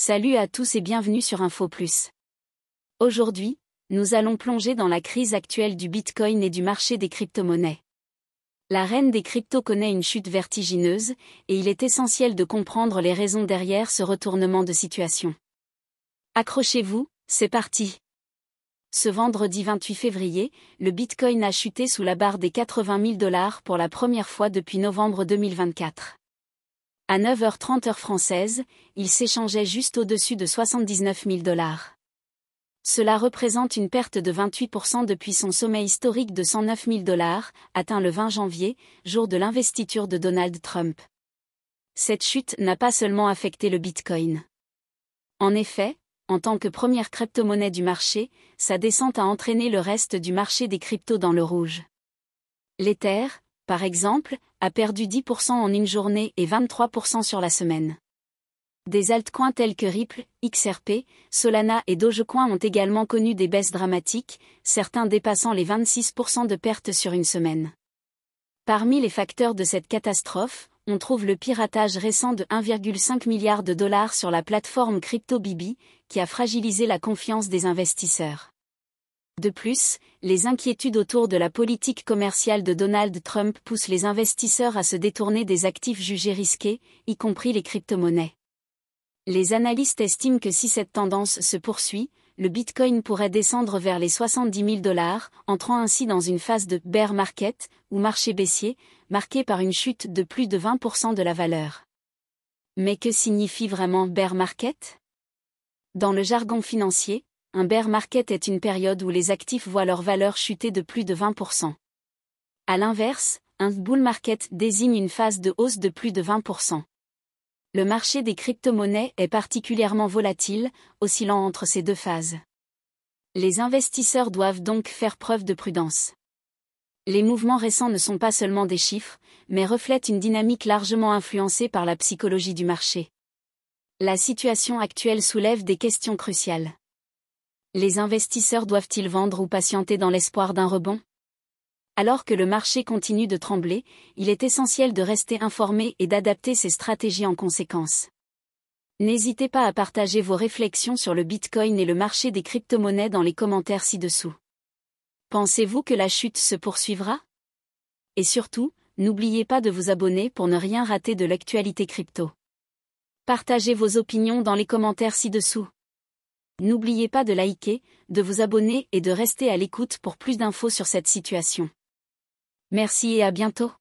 Salut à tous et bienvenue sur Info Plus. Aujourd'hui, nous allons plonger dans la crise actuelle du Bitcoin et du marché des crypto-monnaies. La reine des cryptos connaît une chute vertigineuse, et il est essentiel de comprendre les raisons derrière ce retournement de situation. Accrochez-vous, c'est parti. Ce vendredi 28 février, le Bitcoin a chuté sous la barre des 80 000 $ pour la première fois depuis novembre 2024. À 9h30 heure française, il s'échangeait juste au-dessus de 79 000 $. Cela représente une perte de 28% depuis son sommet historique de 109 000 $, atteint le 20 janvier, jour de l'investiture de Donald Trump. Cette chute n'a pas seulement affecté le Bitcoin. En effet, en tant que première crypto-monnaie du marché, sa descente a entraîné le reste du marché des cryptos dans le rouge. L'Ether, par exemple, a perdu 10% en une journée et 23% sur la semaine. Des altcoins tels que Ripple, XRP, Solana et Dogecoin ont également connu des baisses dramatiques, certains dépassant les 26% de pertes sur une semaine. Parmi les facteurs de cette catastrophe, on trouve le piratage récent de 1,5 milliard de $ sur la plateforme CryptoBibi, qui a fragilisé la confiance des investisseurs. De plus, les inquiétudes autour de la politique commerciale de Donald Trump poussent les investisseurs à se détourner des actifs jugés risqués, y compris les crypto-monnaies. Les analystes estiment que si cette tendance se poursuit, le Bitcoin pourrait descendre vers les 70 000 $, entrant ainsi dans une phase de « bear market » ou marché baissier, marquée par une chute de plus de 20% de la valeur. Mais que signifie vraiment « bear market » ? Dans le jargon financier, un bear market est une période où les actifs voient leur valeur chuter de plus de 20%. À l'inverse, un bull market désigne une phase de hausse de plus de 20%. Le marché des crypto-monnaies est particulièrement volatile, oscillant entre ces deux phases. Les investisseurs doivent donc faire preuve de prudence. Les mouvements récents ne sont pas seulement des chiffres, mais reflètent une dynamique largement influencée par la psychologie du marché. La situation actuelle soulève des questions cruciales. Les investisseurs doivent-ils vendre ou patienter dans l'espoir d'un rebond ? Alors que le marché continue de trembler, il est essentiel de rester informé et d'adapter ses stratégies en conséquence. N'hésitez pas à partager vos réflexions sur le Bitcoin et le marché des crypto-monnaies dans les commentaires ci-dessous. Pensez-vous que la chute se poursuivra ? Et surtout, n'oubliez pas de vous abonner pour ne rien rater de l'actualité crypto. Partagez vos opinions dans les commentaires ci-dessous. N'oubliez pas de liker, de vous abonner et de rester à l'écoute pour plus d'infos sur cette situation. Merci et à bientôt.